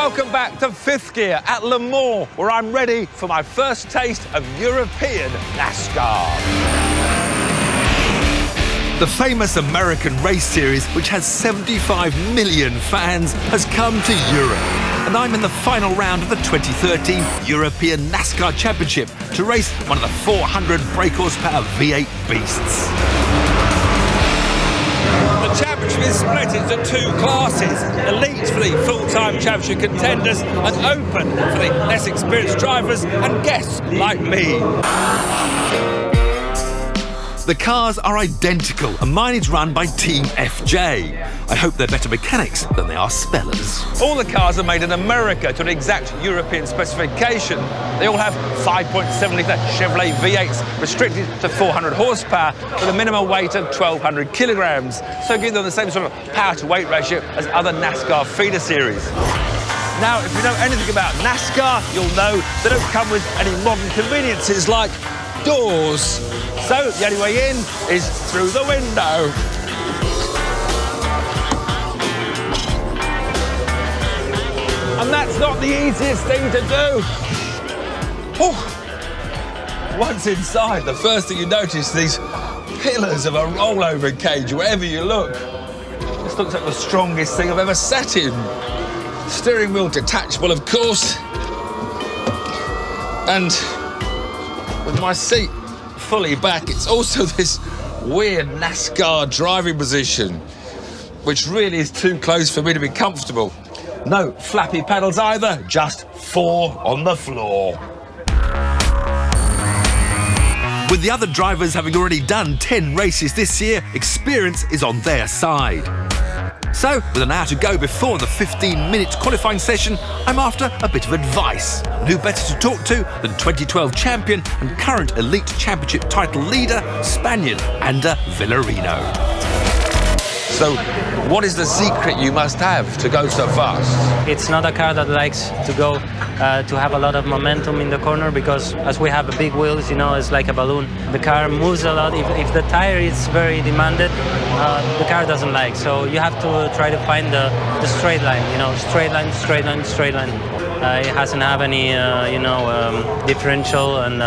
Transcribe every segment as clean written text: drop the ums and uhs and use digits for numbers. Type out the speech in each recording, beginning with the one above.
Welcome back to Fifth Gear at Le Mans, where I'm ready for my first taste of European Nascar. The famous American race series, which has 75 million fans, has come to Europe. And I'm in the final round of the 2013 European Nascar Championship to race one of the 400 brake horsepower V8 beasts. The championship is split into two classes, elite for the full-time championship contenders and open for the less experienced drivers and guests like me. The cars are identical and mine is run by Team FJ. I hope they're better mechanics than they are spellers. All the cars are made in America to an exact European specification. They all have 5.7 litre Chevrolet V8s restricted to 400 horsepower with a minimum weight of 1,200 kilograms, so give them the same sort of power to weight ratio as other NASCAR feeder series. Now, if you know anything about NASCAR, you'll know they don't come with any modern conveniences like doors. So the only way in is through the window. And that's not the easiest thing to do. Oh. Once inside, the first thing you notice, these pillars of a rollover cage wherever you look. This looks like the strongest thing I've ever sat in. Steering wheel detachable, of course. And with my seat fully back, it's also this weird NASCAR driving position, which really is too close for me to be comfortable. No flappy pedals either, just 4 on the floor. With the other drivers having already done 10 races this year, experience is on their side. So, with an hour to go before the 15-minute qualifying session, I'm after a bit of advice. And who better to talk to than 2012 champion and current Elite Championship title leader, Spaniard Ander Villarino. So, what is the secret you must have to go so fast? It's not a car that likes to go to have a lot of momentum in the corner, because as we have big wheels, you know, it's like a balloon. The car moves a lot. If the tire is very demanded, the car doesn't like. So you have to try to find the straight line, you know, straight line, straight line, straight line. It hasn't have any, differential, and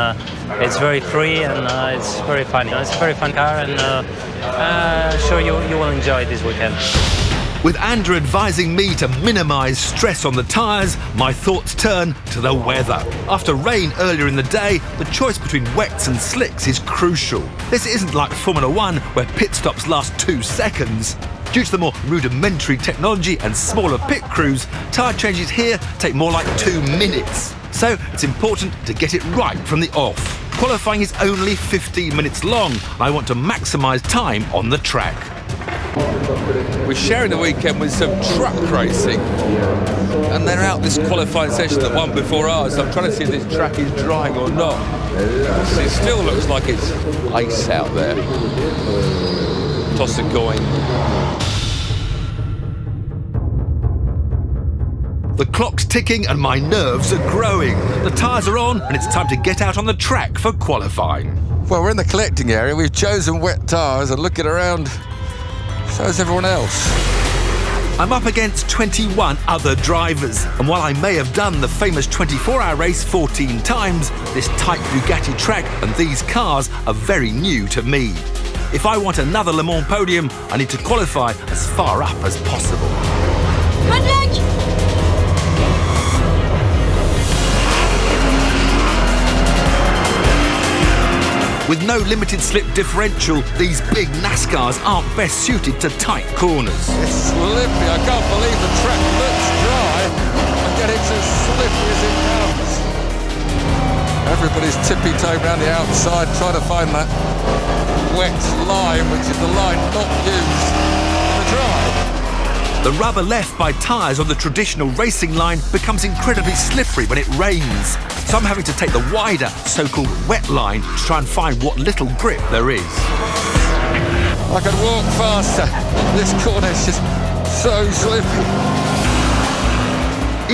it's very free, and it's very fun. You know, it's a very fun car, and sure you will enjoy this weekend. With Ander advising me to minimise stress on the tyres, my thoughts turn to the weather. After rain earlier in the day, the choice between wets and slicks is crucial. This isn't like Formula 1, where pit stops last 2 seconds. Due to the more rudimentary technology and smaller pit crews, tyre changes here take more like 2 minutes. So it's important to get it right from the off. Qualifying is only 15 minutes long, and I want to maximise time on the track. We're sharing the weekend with some truck racing, and they're out this qualifying session, the one before ours. I'm trying to see if this track is drying or not. It still looks like it's ice out there. Toss a coin. The clock's ticking and my nerves are growing. The tyres are on and it's time to get out on the track for qualifying. Well, we're in the collecting area. We've chosen wet tyres and looking around, so is everyone else. I'm up against 21 other drivers, and while I may have done the famous 24-hour race 14 times, this tight Bugatti track and these cars are very new to me. If I want another Le Mans podium, I need to qualify as far up as possible. Good luck! With no limited slip differential, these big NASCARs aren't best suited to tight corners. It's slippery. I can't believe the track looks dry, and yet it's as slippery as it comes. Everybody's tippy-toeing around the outside trying to find that wet line, which is the line not used in the dry. The rubber left by tyres on the traditional racing line becomes incredibly slippery when it rains. So I'm having to take the wider, so-called wet line to try and find what little grip there is. I could walk faster. This corner is just so slippery.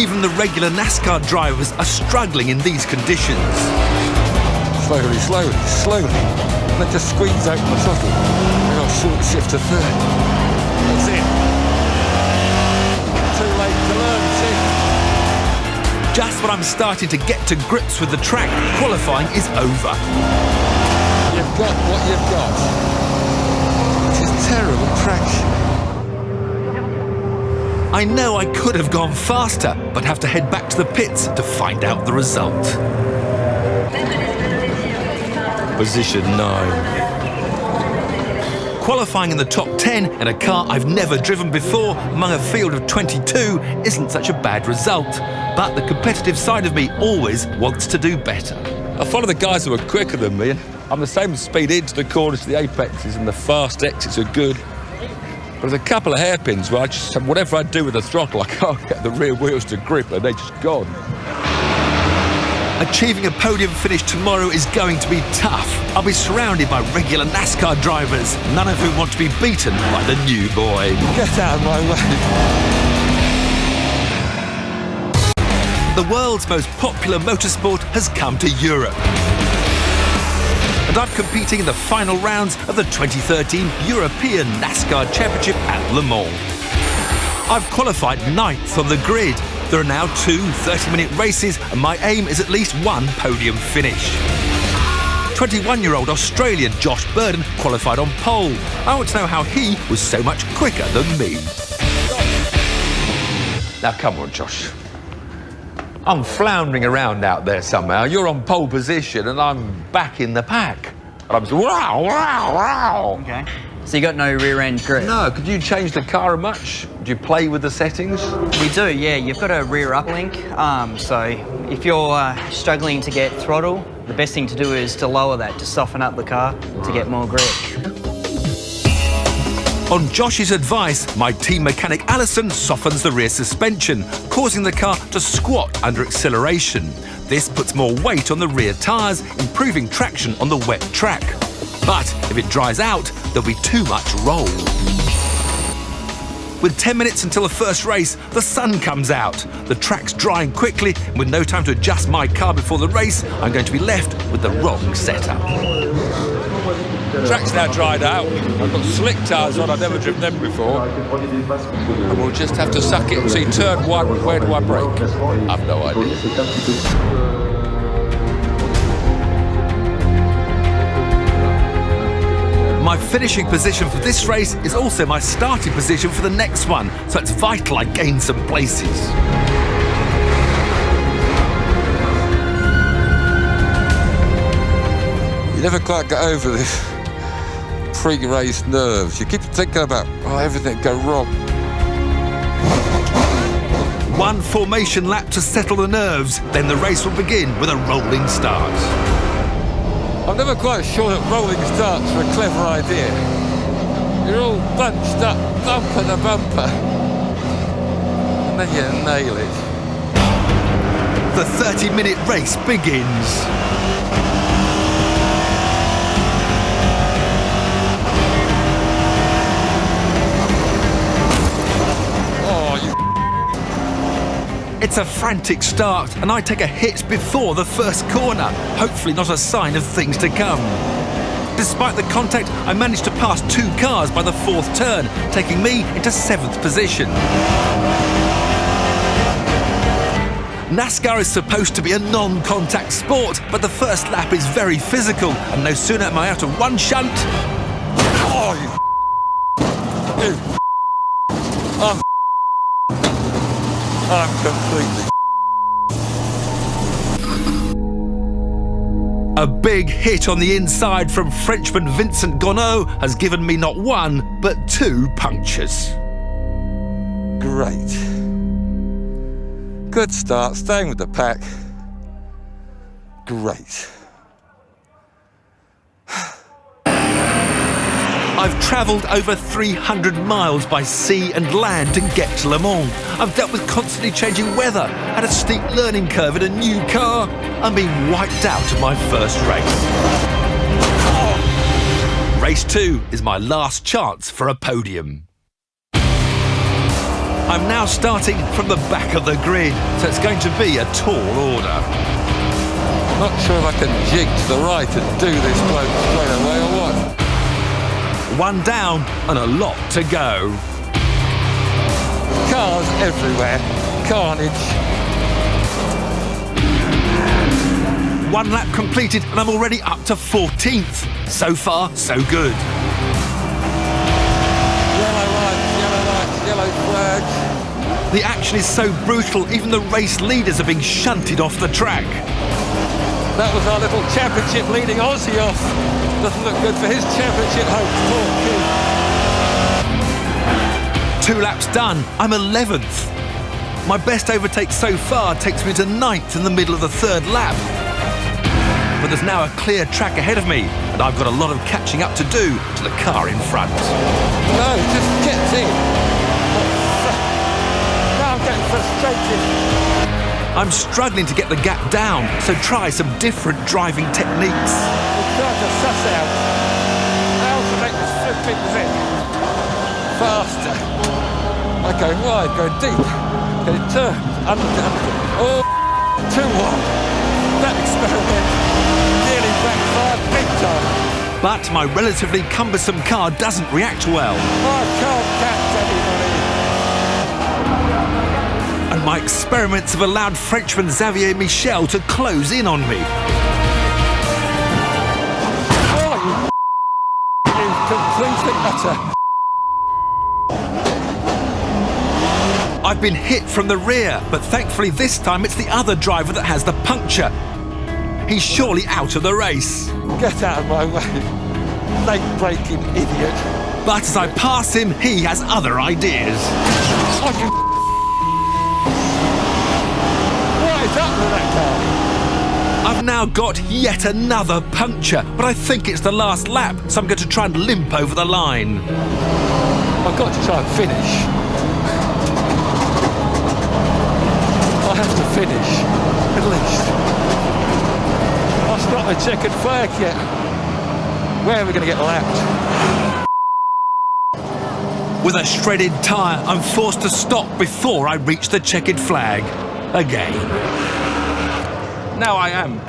Even the regular NASCAR drivers are struggling in these conditions. Slowly, slowly, slowly. Then just squeeze out the throttle. And I'll short shift to third. That's it. Too late to learn, see? Just when I'm starting to get to grips with the track, qualifying is over. You've got what you've got. This is terrible traction. I know I could have gone faster, but have to head back to the pits to find out the result. Position 9. Qualifying in the top 10 in a car I've never driven before among a field of 22 isn't such a bad result, but the competitive side of me always wants to do better. I follow the guys who are quicker than me. I'm the same speed into the corners to the apexes, and the fast exits are good. But there's a couple of hairpins where whatever I do with the throttle, I can't get the rear wheels to grip and they're just gone. Achieving a podium finish tomorrow is going to be tough. I'll be surrounded by regular Nascar drivers, none of whom want to be beaten by the new boy. Get out of my way. The world's most popular motorsport has come to Europe. And I'm competing in the final rounds of the 2013 European NASCAR Championship at Le Mans. I've qualified 9th on the grid. There are now 2 30-minute races, and my aim is at least one podium finish. 21-year-old Australian Josh Burden qualified on pole. I want to know how he was so much quicker than me. Now come on, Josh. I'm floundering around out there somehow. You're on pole position and I'm back in the pack. And I'm just wow, wow, wow. Okay. So you got no rear end grip? No, could you change the car much? Do you play with the settings? We do, yeah. You've got a rear uplink. So if you're struggling to get throttle, the best thing to do is to lower that, to soften up the car, to get more grip. On Josh's advice, my team mechanic Alison softens the rear suspension, causing the car to squat under acceleration. This puts more weight on the rear tyres, improving traction on the wet track. But if it dries out, there'll be too much roll. With 10 minutes until the first race, the sun comes out. The track's drying quickly, and with no time to adjust my car before the race, I'm going to be left with the wrong setup. The track's now dried out. I've got slick tyres on, I've never driven them before. And we'll just have to suck it and see turn 1, where do I brake? I've no idea. My finishing position for this race is also my starting position for the next one, so it's vital I gain some places. You never quite get over this pre-race nerves. You keep thinking about everything could go wrong. One formation lap to settle the nerves, then the race will begin with a rolling start. I'm never quite sure that rolling starts are a clever idea. You're all bunched up, bumper to bumper, and then you nail it. The 30-minute race begins. It's a frantic start, and I take a hit before the first corner, hopefully not a sign of things to come. Despite the contact, I managed to pass 2 cars by the 4th turn, taking me into 7th position. NASCAR is supposed to be a non-contact sport, but the first lap is very physical, and no sooner am I out of one shunt... I'm completely... A big hit on the inside from Frenchman Vincent Gonneau has given me not 1, but 2 punctures. Great. Good start, staying with the pack. Great. I've travelled over 300 miles by sea and land to get to Le Mans. I've dealt with constantly changing weather, had a steep learning curve in a new car, and been wiped out of my first race. Race 2 is my last chance for a podium. I'm now starting from the back of the grid, so it's going to be a tall order. Not sure if I can jig to the right and do this bloke straight away or what. 1 down and a lot to go. Cars everywhere. Carnage. one lap completed and I'm already up to 14th. So far, so good. Yellow lights, yellow flags. The action is so brutal, even the race leaders are being shunted off the track. That was our little championship leading Aussie off. Doesn't look good for his championship hopes. Poor kid. 2 laps done, I'm 11th. My best overtake so far takes me to 9th in the middle of the 3rd lap. But there's now a clear track ahead of me, and I've got a lot of catching up to do to the car in front. No, just gets in. Now I'm getting frustrated. I'm struggling to get the gap down, so try some different driving techniques. We're trying to suss out how to make this flipping thing faster. Okay, wide, go deep. Okay, turn, under. Oh, 2-1. That experiment nearly backfired big time. But my relatively cumbersome car doesn't react well. I can't catch anybody. And my experiments have allowed Frenchman Xavier Michel to close in on me. Oh, you completely utter. I've been hit from the rear, but thankfully this time it's the other driver that has the puncture. He's surely out of the race. Get out of my way, late-breaking idiot. But as I pass him, he has other ideas. Oh, you what is up with that car? I've now got yet another puncture, but I think it's the last lap, so I'm going to try and limp over the line. I've got to try and finish. I have to finish, at least. That's not the checkered flag yet. Where are we going to get lapped? With a shredded tyre, I'm forced to stop before I reach the checkered flag. Again. Now I am.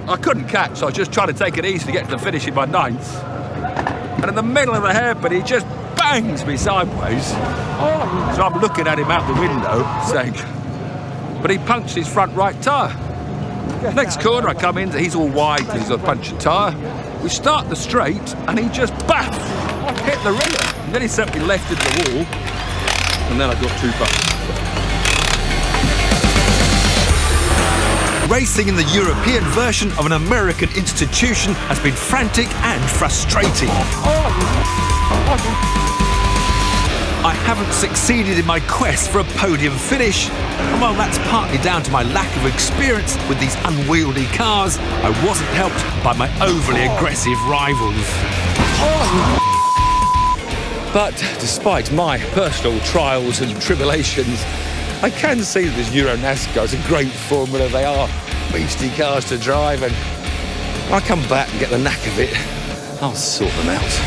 I couldn't catch, so I was just trying to take it easy to get to the finish in my 9th. And in the middle of the hairpin, he just bangs me sideways. Oh. So I'm looking at him out the window, saying, but he punched his front right tyre. Next corner I come in, he's all wide because he's got a punctured tyre. We start the straight, and he just, bam, hit the rear. And then he sent me left into the wall, and then I got 2 bucks. Racing in the European version of an American institution has been frantic and frustrating. I haven't succeeded in my quest for a podium finish, and while that's partly down to my lack of experience with these unwieldy cars, I wasn't helped by my overly aggressive rivals. But despite my personal trials and tribulations, I can see that this Euro Nascar is a great formula. They are beastie cars to drive, and when I come back and get the knack of it, I'll sort them out.